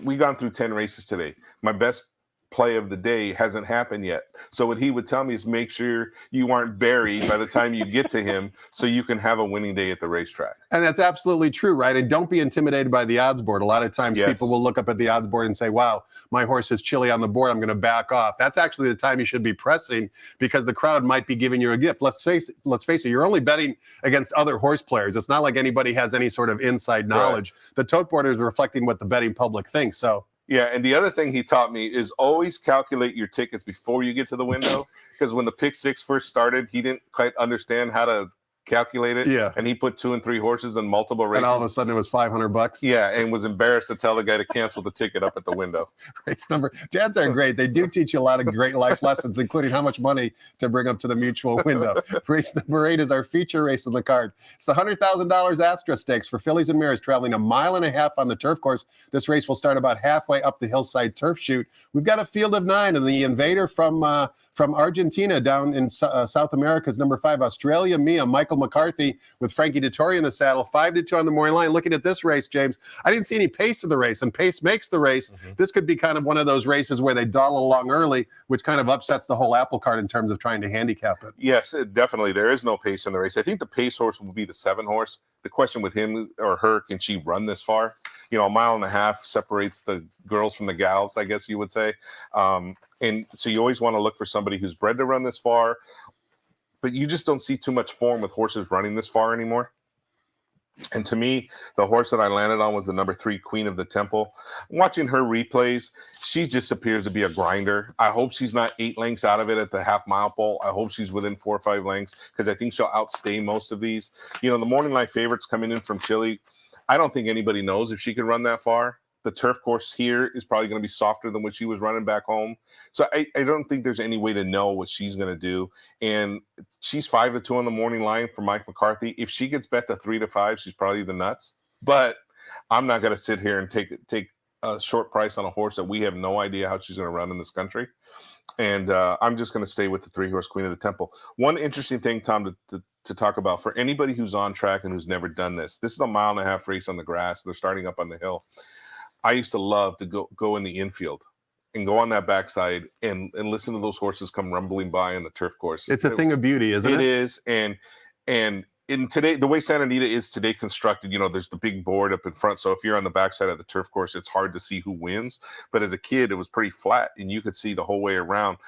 Speaker 3: we've gone through 10 races today. My best play of the day hasn't happened yet. So what he would tell me is make sure you aren't buried by the time you get to him so you can have a winning day at the racetrack.
Speaker 2: And that's absolutely true, right? And don't be intimidated by the odds board. A lot of times people will look up at the odds board and say, wow, my horse is chilly on the board, I'm going to back off. That's actually the time you should be pressing because the crowd might be giving you a gift. Let's face it, you're only betting against other horse players. It's not like anybody has any sort of inside knowledge. Right. The tote board is reflecting what the betting public thinks. So
Speaker 3: yeah, and the other thing he taught me is always calculate your tickets before you get to the window, because when the pick six first started, he didn't quite understand how to calculate it.
Speaker 2: Yeah.
Speaker 3: And he put 2 and 3 horses in multiple races.
Speaker 2: And all of a sudden it was $500.
Speaker 3: Yeah, and was embarrassed to tell the guy to cancel the ticket up at the window.
Speaker 2: Dads are great. They do teach you a lot of great life lessons, including how much money to bring up to the mutual window. Race number 8 is our feature race on the card. It's the $100,000 Astra Stakes for fillies and mares, traveling 1.5 miles on the turf course. This race will start about halfway up the hillside turf chute. We've got a field of 9, and the invader from Argentina down in South America is number 5, Australia Mia, Michael McCarthy with Frankie Dettori in the saddle, 5-2 on the morning line. Looking at this race, James, I didn't see any pace in the race, and pace makes the race. This could be kind of one of those races where they dawdle along early, which kind of upsets the whole apple cart in terms of trying to handicap it.
Speaker 3: Yes, definitely. There is no pace in the race. I think the pace horse will be the 7 horse. The question with him or her, can she run this far? 1.5 miles separates the girls from the gals, I guess you would say. And so you always want to look for somebody who's bred to run this far, but you just don't see too much form with horses running this far anymore. And to me, the horse that I landed on was the number 3, Queen of the Temple. Watching her replays, she just appears to be a grinder. I hope she's not 8 lengths out of it at the half-mile pole. I hope she's within 4 or 5 lengths, because I think she'll outstay most of these. The morning line favorites coming in from Chile, I don't think anybody knows if she can run that far. The turf course here is probably going to be softer than what she was running back home. So I don't think there's any way to know what she's going to do. And she's 5-2 on the morning line for Mike McCarthy. If she gets bet to 3-5, she's probably the nuts. But I'm not going to sit here and take a short price on a horse that we have no idea how she's going to run in this country. And I'm just going to stay with the 3-horse Queen of the Temple. One interesting thing, Tom, to talk about for anybody who's on track and who's never done this. This is a 1.5 mile race on the grass. They're starting up on the hill. I used to love to go in the infield and go on that backside and listen to those horses come rumbling by on the turf course.
Speaker 2: It's a thing of beauty, isn't it?
Speaker 3: It is. And in today, the way Santa Anita is today constructed, there's the big board up in front. So if you're on the backside of the turf course, it's hard to see who wins. But as a kid, it was pretty flat and you could see the whole way around.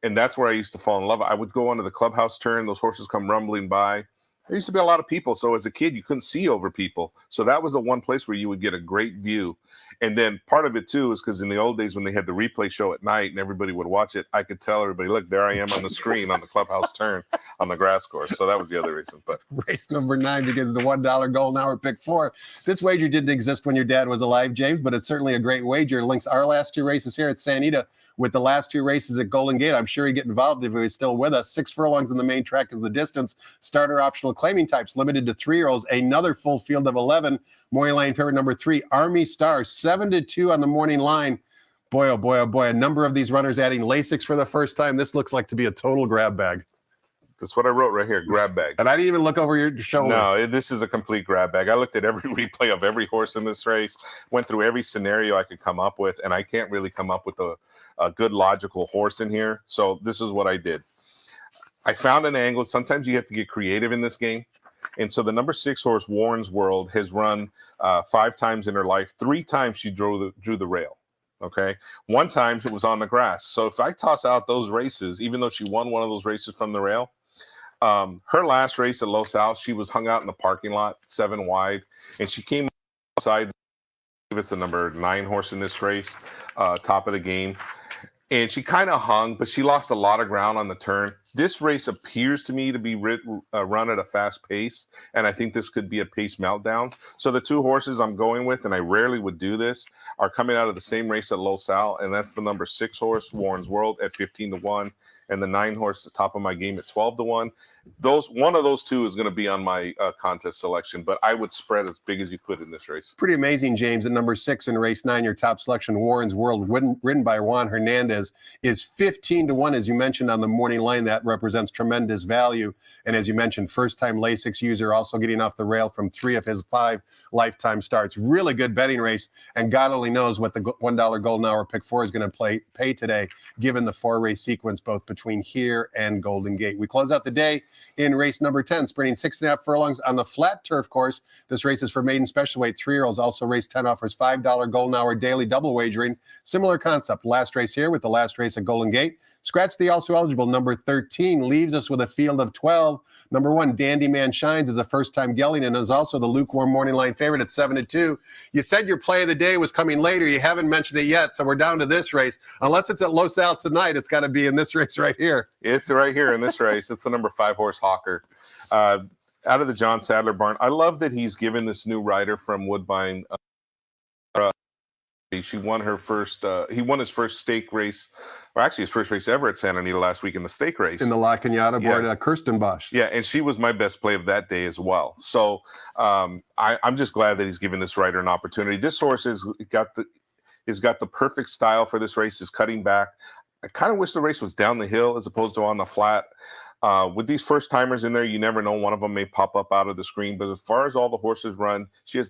Speaker 3: And that's where I used to fall in love. I would go onto the clubhouse turn. Those horses come rumbling by. There used to be a lot of people. So as a kid, you couldn't see over people. So that was the one place where you would get a great view. And then part of it, too, is because in the old days when they had the replay show at night and everybody would watch it, I could tell everybody, look, there I am on the screen on the clubhouse turn on the grass course. So that was the other reason. But
Speaker 2: race number 9 begins the $1 golden hour pick 4. This wager didn't exist when your dad was alive, James, but it's certainly a great wager. It links our last 2 races here at Santa Anita with the last 2 races at Golden Gate. I'm sure he'd get involved if he was still with us. 6 furlongs in the main track is the distance. Starter optional claiming types limited to 3-year-olds. Another full field of 11. Morning line favorite number 3, Army Star, 7-2 on the morning line. Boy, oh boy, oh boy. A number of these runners adding Lasix for the first time. This looks like to be a total grab bag.
Speaker 3: That's what I wrote right here, grab bag.
Speaker 2: And I didn't even look over your shoulder.
Speaker 3: No, this is a complete grab bag. I looked at every replay of every horse in this race, went through every scenario I could come up with, and I can't really come up with a good logical horse in here. So this is what I did. I found an angle. Sometimes you have to get creative in this game. And so the number 6 horse, Warren's World, has run 5 times in her life. 3 times she drew the rail. Okay. 1 time it was on the grass. So if I toss out those races, even though she won one of those races from the rail, her last race at Los Al, she was hung out in the parking lot, 7 wide, and she came outside. It's the number 9 horse in this race, top of the game. And she kind of hung, but she lost a lot of ground on the turn. This race appears to me to be run at a fast pace, and I think this could be a pace meltdown. So the 2 horses I'm going with, and I rarely would do this, are coming out of the same race at Los Al, and that's the number 6 horse, Warren's World, at 15-1, and the 9 horse, the top of my game, at 12-1. One of those 2 is going to be on my contest selection, but I would spread as big as you could in this race.
Speaker 2: Pretty amazing, James. At number 6 in race 9, your top selection, Warren's World, ridden by Juan Hernandez, is 15-1, as you mentioned on the morning line. That represents tremendous value. And as you mentioned, first-time Lasix user, also getting off the rail from 3 of his 5 lifetime starts. Really good betting race, and God only knows what the $1 golden hour pick 4 is going to pay today, given the 4-race sequence both between here and Golden Gate. We close out the day in race number 10, sprinting 6.5 furlongs on the flat turf course. This race is for maiden special weight 3-year-olds. Also race 10 offers $5 golden hour daily double wagering. Similar concept. Last race here with the last race at Golden Gate. Scratch the also eligible number 13 leaves us with a field of 12. Number 1, Dandy Man Shines, is a first-time gelding and is also the lukewarm morning line favorite at 7-2. You said your play of the day was coming later. You haven't mentioned it yet, so we're down to this race. Unless it's at Los Al tonight, it's got to be in this race right here.
Speaker 3: It's right here in this race. It's the number 5 horse, Hawker. out of the John Sadler barn. I love that he's given this new rider from Woodbine. She won her first. He won his first stake race, or actually his first race ever at Santa Anita last week in the stake race.
Speaker 2: In the La Cañada board, Kirsten Bosch.
Speaker 3: Yeah, and she was my best play of that day as well. So I'm just glad that he's given this rider an opportunity. This horse has got the perfect style for this race. Is cutting back. I kind of wish the race was down the hill as opposed to on the flat. With these first timers in there, you never know. One of them may pop up out of the screen. But as far as all the horses run, this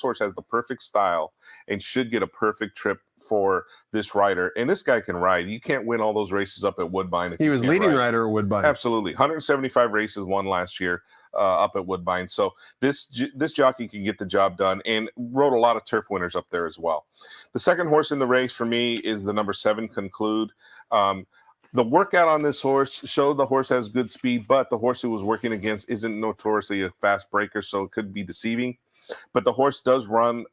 Speaker 3: horse has the perfect style and should get a perfect trip for this rider. And this guy can ride. You can't win all those races up at Woodbine.
Speaker 2: He was leading rider at Woodbine.
Speaker 3: Absolutely. 175 races won last year up at Woodbine. So this jockey can get the job done and rode a lot of turf winners up there as well. The second horse in the race for me is the number 7 Conclude. The workout on this horse showed the horse has good speed, but the horse he was working against isn't notoriously a fast breaker, so it could be deceiving. But the horse does run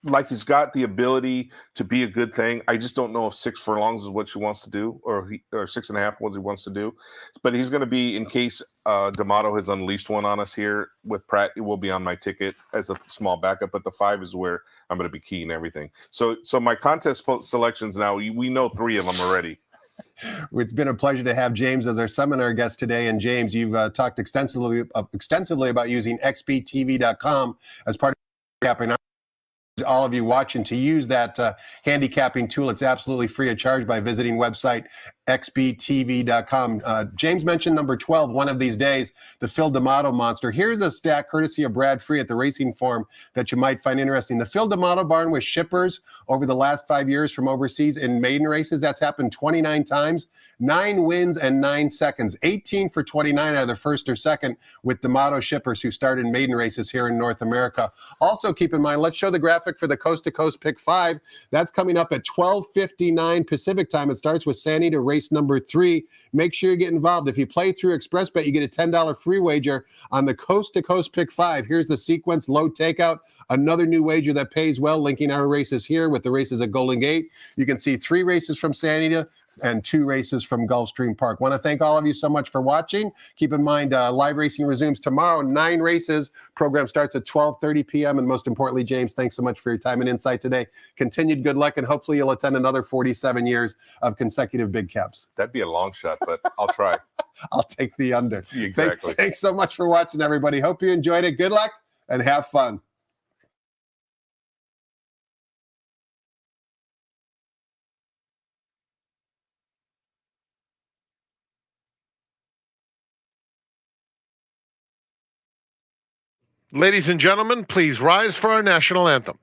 Speaker 3: like he's got the ability to be a good thing. I just don't know if 6 furlongs is what she wants to do, or 6.5 what he wants to do. But he's going to be, in case D'Amato has unleashed one on us here with Pratt, it will be on my ticket as a small backup. But the 5 is where I'm going to be keying everything. So my contest selections now, we know 3 of them already.
Speaker 2: It's been a pleasure to have James as our seminar guest today. And James, you've talked extensively about using xbtv.com as part of handicapping. All of you watching to use that handicapping tool. It's absolutely free of charge by visiting website xbtv.com. James mentioned number 12, One of These Days, the Phil D'Amato monster. Here's a stat courtesy of Brad Free at the Racing Forum that you might find interesting. The Phil D'Amato barn with shippers over the last 5 years from overseas in maiden races. That's happened 29 times, 9 wins and 9 seconds, 18 for 29 either first or second with D'Amato shippers who started maiden races here in North America. Also keep in mind, let's show the graphic for the Coast to Coast Pick 5. That's coming up at 12:59 Pacific time. It starts with San Anita race number 3. Make sure you get involved. If you play through ExpressBet, you get a $10 free wager on the Coast to Coast Pick 5. Here's the sequence: low takeout, another new wager that pays well, linking our races here with the races at Golden Gate. You can see 3 races from San Anita and 2 races from Gulfstream Park. Want to thank all of you so much for watching. Keep in mind, live racing resumes tomorrow, 9 races. Program starts at 12:30 p.m. And most importantly, James, thanks so much for your time and insight today. Continued good luck, and hopefully you'll attend another 47 years of consecutive big caps.
Speaker 3: That'd be a long shot, but I'll try.
Speaker 2: I'll take the under.
Speaker 3: Exactly.
Speaker 2: Thanks so much for watching, everybody. Hope you enjoyed it. Good luck and have fun.
Speaker 1: Ladies and gentlemen, please rise for our national anthem.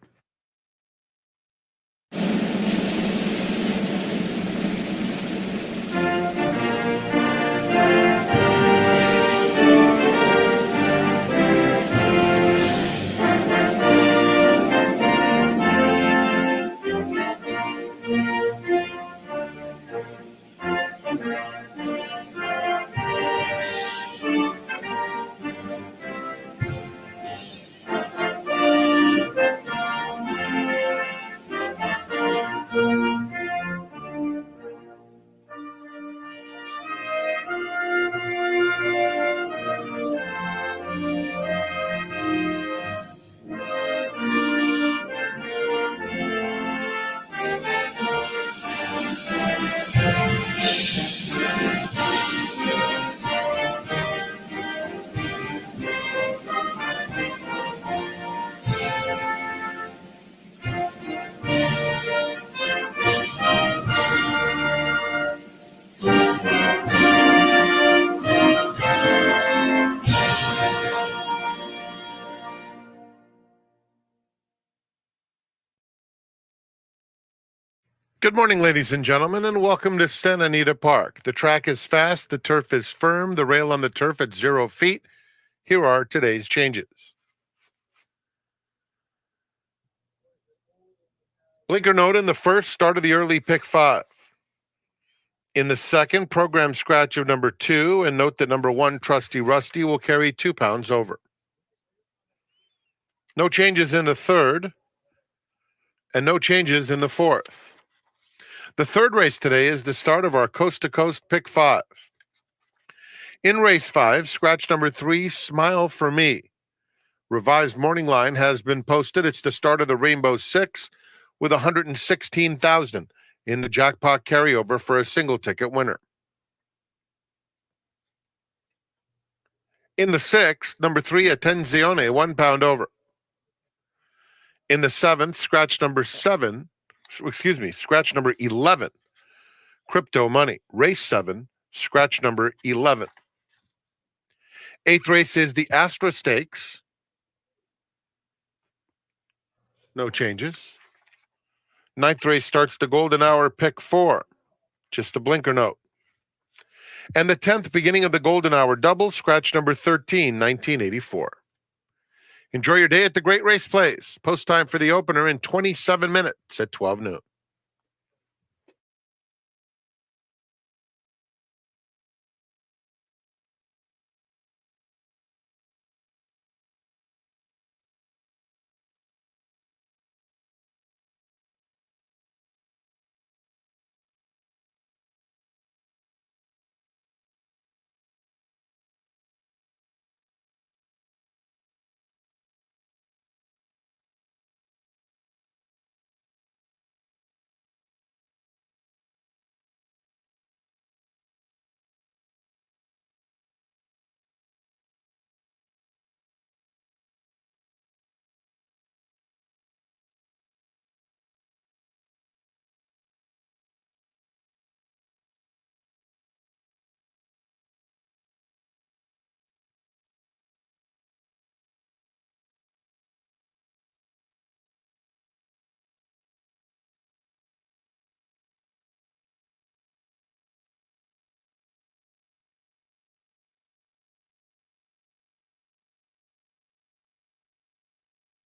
Speaker 1: Good morning, ladies and gentlemen, and welcome to Santa Anita Park. The track is fast, the turf is firm, the rail on the turf at 0 feet. Here are today's changes. Blinker note in the first, start of the early pick 5. In the second, program scratch of number 2, and note that number 1, Trusty Rusty, will carry 2 pounds over. No changes in the third, and no changes in the fourth. The third race today is the start of our Coast to Coast Pick 5. In race 5, scratch number 3, Smile for Me. Revised morning line has been posted. It's the start of the Rainbow Six with 116,000 in the jackpot carryover for a single ticket winner. In the 6th, number 3, Attenzione, £1 over. In the 7th, scratch number 11, Crypto Money, race 7, scratch number 11. 8th race is the Astra Stakes. No changes. 9th race starts the Golden Hour, pick 4. Just a blinker note. And the 10th, beginning of the Golden Hour double, scratch number 13, 1984. Enjoy your day at the Great Race Place. Post time for the opener in 27 minutes at 12 noon.